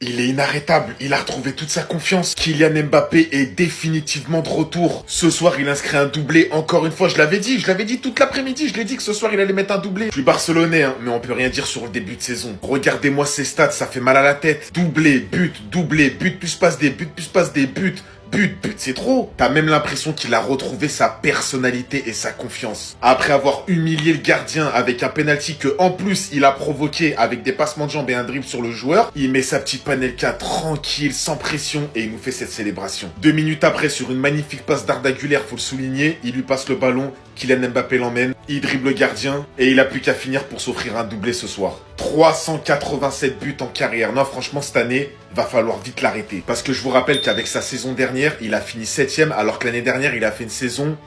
Il est inarrêtable, il a retrouvé toute sa confiance. Kylian Mbappé est définitivement de retour. Ce soir, il inscrit un doublé. Encore une fois, je l'avais dit toute l'après-midi. Je l'ai dit que ce soir, il allait mettre un doublé. Je suis barcelonais, hein, mais on peut rien dire sur le début de saison. Regardez-moi ses stats, ça fait mal à la tête. Doublé, but plus passe des buts. But, c'est trop. T'as même l'impression qu'il a retrouvé sa personnalité et sa confiance. Après avoir humilié le gardien avec un penalty que, en plus, il a provoqué avec des passements de jambes et un dribble sur le joueur, il met sa petite panelka tranquille, sans pression, et il nous fait cette célébration. 2 minutes après, sur une magnifique passe d'Arda Güler, faut le souligner, il lui passe le ballon, Kylian Mbappé l'emmène, il dribble le gardien, et il a plus qu'à finir pour s'offrir un doublé ce soir. 387 buts en carrière. Non, franchement, cette année, va falloir vite l'arrêter. Parce que je vous rappelle qu'avec sa saison dernière, il a fini 7ème, alors que l'année dernière, il a fait une saison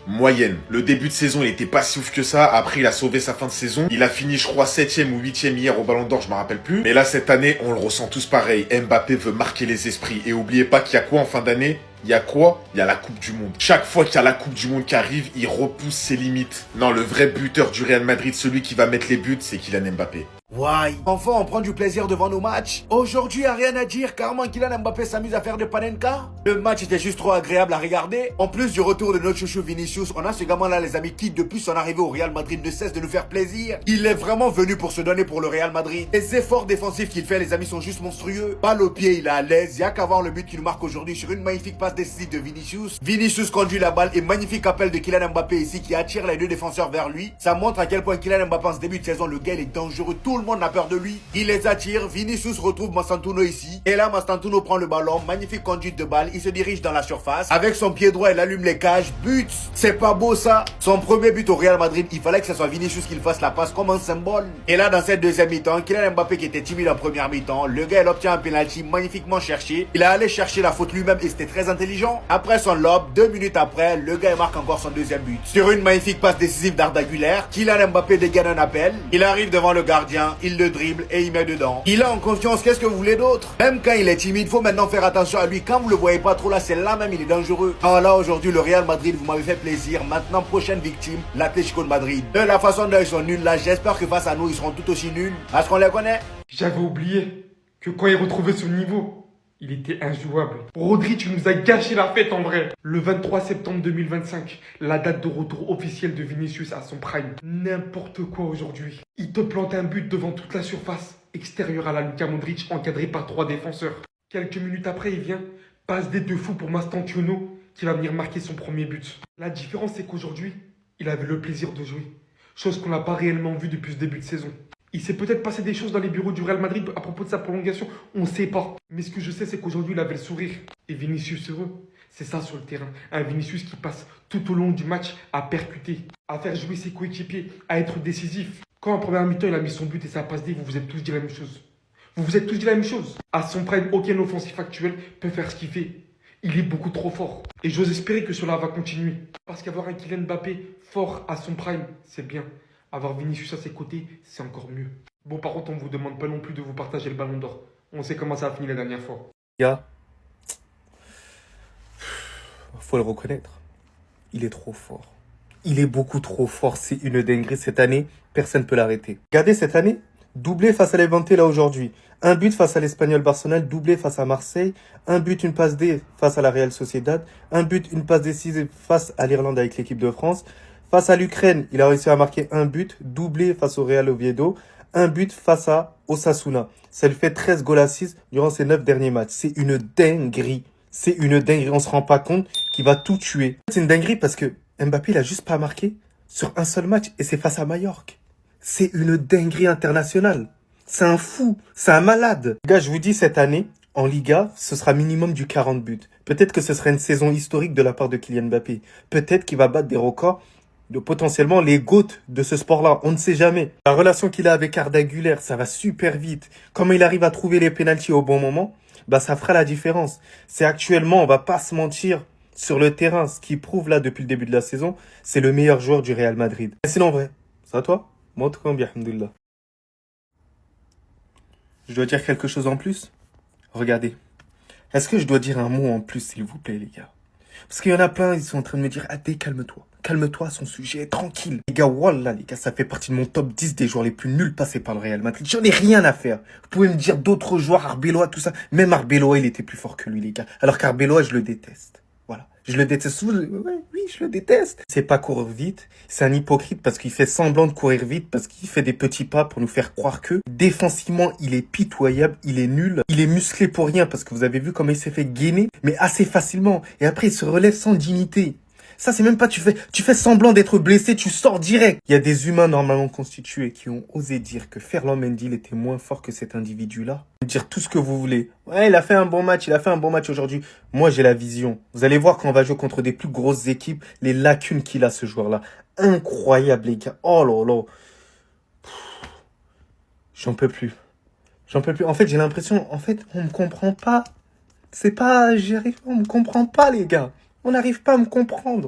moyenne. Le début de saison, il était pas si ouf que ça. Après, il a sauvé sa fin de saison. Il a fini, je crois, 7ème ou 8ème hier au Ballon d'Or, je me rappelle plus. Mais là, cette année, on le ressent tous pareil. Mbappé veut marquer les esprits. Et oubliez pas qu'il y a quoi en fin d'année? Il y a quoi? Il y a la Coupe du Monde. Chaque fois qu'il y a la Coupe du Monde qui arrive, il repousse ses limites. Non, le vrai buteur du Real Madrid, celui qui va mettre les buts, c'est Kylian Mbappé. Ouais, enfin on prend du plaisir devant nos matchs. Aujourd'hui, y a rien à dire, carrément Kylian Mbappé s'amuse à faire des panenka. Le match était juste trop agréable à regarder. En plus du retour de notre chouchou Vinicius, on a ce gamin-là, les amis, qui depuis son arrivée au Real Madrid ne cesse de nous faire plaisir. Il est vraiment venu pour se donner pour le Real Madrid. Les efforts défensifs qu'il fait, les amis, sont juste monstrueux. Balle au pied, il est à l'aise. Y a qu'à voir le but qu'il nous marque aujourd'hui sur une magnifique passe décisive de Vinicius. Vinicius conduit la balle et magnifique appel de Kylian Mbappé ici qui attire les deux défenseurs vers lui. Ça montre à quel point Kylian Mbappé en ce début de saison, le gars il est dangereux. Tout le monde a peur de lui. Il les attire, Vinicius retrouve Mastantuono ici. Et là, Mastantuono prend le ballon, magnifique conduite de balle, il se dirige dans la surface. Avec son pied droit, il allume les cages, but. C'est pas beau ça. Son premier but au Real Madrid, il fallait que ce soit Vinicius qui fasse la passe comme un symbole. Et là, dans cette deuxième mi-temps, Kylian Mbappé qui était timide en première mi-temps, le gars il obtient un penalty magnifiquement cherché. Il a allé chercher la faute lui-même et c'était très intelligent. Après son lob, 2 minutes après, le gars il marque encore son deuxième but. Sur une magnifique passe décisive d'Arda Güler, Kylian Mbappé dégaine un appel. Il arrive devant le gardien, il le dribble et il met dedans. Il est en confiance, qu'est-ce que vous voulez d'autre? Même quand il est timide, faut maintenant faire attention à lui. Quand vous le voyez pas trop là, c'est là même il est dangereux. Alors là aujourd'hui le Real Madrid, vous m'avez fait plaisir. Maintenant prochaine victime, l'Atlético de Madrid. De la façon dont ils sont nuls là, j'espère que face à nous ils seront tout aussi nuls. Parce qu'on les connaît. J'avais oublié que quand il retrouvait ce niveau, il était injouable. Rodri, tu nous as gâché la fête en vrai. Le 23 septembre 2025, la date de retour officielle de Vinicius à son prime. N'importe quoi aujourd'hui. Il te plante un but devant toute la surface extérieure à la Luka Modric, encadré par 3 défenseurs. Quelques minutes après, il vient, passe des 2 fous pour Mastantuono, qui va venir marquer son premier but. La différence, c'est qu'aujourd'hui, il avait le plaisir de jouer. Chose qu'on n'a pas réellement vue depuis ce début de saison. Il s'est peut-être passé des choses dans les bureaux du Real Madrid à propos de sa prolongation, on ne sait pas. Mais ce que je sais, c'est qu'aujourd'hui, il avait le sourire. Et Vinicius heureux, c'est ça sur le terrain. Un Vinicius qui passe tout au long du match à percuter, à faire jouer ses coéquipiers, à être décisif. Quand en première mi-temps, il a mis son but et ça passe D, vous vous êtes tous dit la même chose. Vous vous êtes tous dit la même chose. À son prime, aucun offensif actuel peut faire ce qu'il fait. Il est beaucoup trop fort. Et j'ose espérer que cela va continuer. Parce qu'avoir un Kylian Mbappé fort à son prime, c'est bien. Avoir Vinicius à ses côtés, c'est encore mieux. Bon, par contre, on ne vous demande pas non plus de vous partager le ballon d'or. On sait comment ça a fini la dernière fois. Gars, faut le reconnaître. Il est trop fort. Il est beaucoup trop fort. C'est une dinguerie cette année. Personne ne peut l'arrêter. Regardez cette année. Doublé face à l'Evante là aujourd'hui. Un but face à l'Espagnol Barcelone. Doublé face à Marseille. Un but, une passe D face à la Real Sociedad. Un but, une passe décisive face à l'Irlande avec l'équipe de France. Face à l'Ukraine, il a réussi à marquer un but, doublé face au Real Oviedo, un but face à Osasuna. Ça lui fait 13 goals assises durant ses 9 derniers matchs. C'est une dinguerie. C'est une dinguerie. On se rend pas compte qu'il va tout tuer. C'est une dinguerie parce que Mbappé, il a juste pas marqué sur un seul match et c'est face à Majorque. C'est une dinguerie internationale. C'est un fou. C'est un malade. Les gars, je vous dis, cette année, en Liga, ce sera minimum du 40 buts. Peut-être que ce sera une saison historique de la part de Kylian Mbappé. Peut-être qu'il va battre des records de potentiellement les GOAT de ce sport-là. On ne sait jamais. La relation qu'il a avec Arda Güler, ça va super vite. Comment il arrive à trouver les pénaltys au bon moment, bah ça fera la différence. C'est actuellement, on va pas se mentir, sur le terrain, ce qui prouve là depuis le début de la saison, c'est le meilleur joueur du Real Madrid. Et sinon, vrai, c'est à toi? Moi, en tout cas, bien, alhamdoulilah. Je dois dire quelque chose en plus? Regardez. Est-ce que je dois dire un mot en plus, s'il vous plaît, les gars? Parce qu'il y en a plein, ils sont en train de me dire, ah, calme-toi. Calme-toi à son sujet, tranquille. Les gars, wallah, les gars, ça fait partie de mon top 10 des joueurs les plus nuls passés par le Real Madrid. J'en ai rien à faire. Vous pouvez me dire d'autres joueurs, Arbeloa, tout ça. Même Arbeloa, il était plus fort que lui, les gars. Alors qu'Arbeloa, je le déteste. Voilà. Je le déteste. Ouais, oui, je le déteste. C'est pas courir vite. C'est un hypocrite parce qu'il fait semblant de courir vite, parce qu'il fait des petits pas pour nous faire croire que défensivement, il est pitoyable, il est nul. Il est musclé pour rien parce que vous avez vu comment il s'est fait gainer, mais assez facilement. Et après, il se relève sans dignité. Ça, c'est même pas, tu fais semblant d'être blessé, tu sors direct. Il y a des humains normalement constitués qui ont osé dire que Ferland Mendy il était moins fort que cet individu-là. Dire tout ce que vous voulez. Ouais, il a fait un bon match aujourd'hui. Moi, j'ai la vision. Vous allez voir quand on va jouer contre des plus grosses équipes, les lacunes qu'il a, ce joueur-là. Incroyable, les gars. Oh là là. J'en peux plus. J'en peux plus. En fait, j'ai l'impression, on me comprend pas. On me comprend pas, les gars. On n'arrive pas à me comprendre.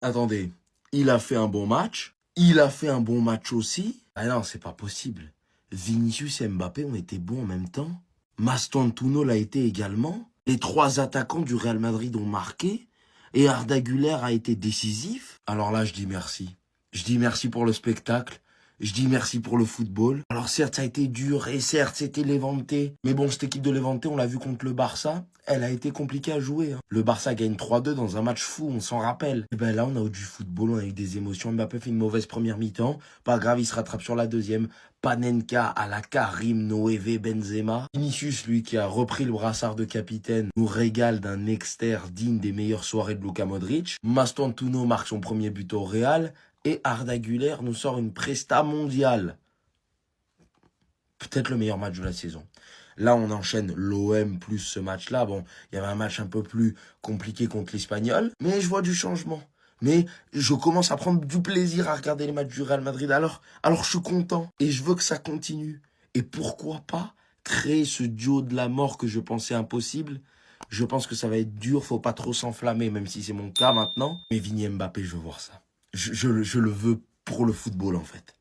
Attendez, il a fait un bon match. Il a fait un bon match aussi. Ah non, c'est pas possible. Vinicius et Mbappé ont été bons en même temps. Mastantuono l'a été également. Les 3 attaquants du Real Madrid ont marqué. Et Arda Güler a été décisif. Alors là, je dis merci. Je dis merci pour le spectacle. Je dis merci pour le football. Alors certes, ça a été dur et certes, c'était Levante. Mais bon, cette équipe de Levante, on l'a vu contre le Barça, elle a été compliquée à jouer. Le Barça gagne 3-2 dans un match fou, on s'en rappelle. Et ben là, on a eu du football, on a eu des émotions. Mbappé fait une mauvaise première mi-temps. Pas grave, il se rattrape sur la deuxième. Panenka à la Karim, Noévé, Benzema. Vinicius, lui, qui a repris le brassard de capitaine, nous régale d'un externe digne des meilleures soirées de Luka Modric. Mastantuono marque son premier but au Real. Et Arda Güler nous sort une presta mondiale. Peut-être le meilleur match de la saison. Là, on enchaîne l'OM plus ce match-là. Bon, il y avait un match un peu plus compliqué contre l'Espagnol. Mais je vois du changement. Mais je commence à prendre du plaisir à regarder les matchs du Real Madrid. Alors je suis content. Et je veux que ça continue. Et pourquoi pas créer ce duo de la mort que je pensais impossible. Je pense que ça va être dur. Faut pas trop s'enflammer, même si c'est mon cas maintenant. Mais Vini Mbappé, je veux voir ça. Je le veux pour le football, en fait.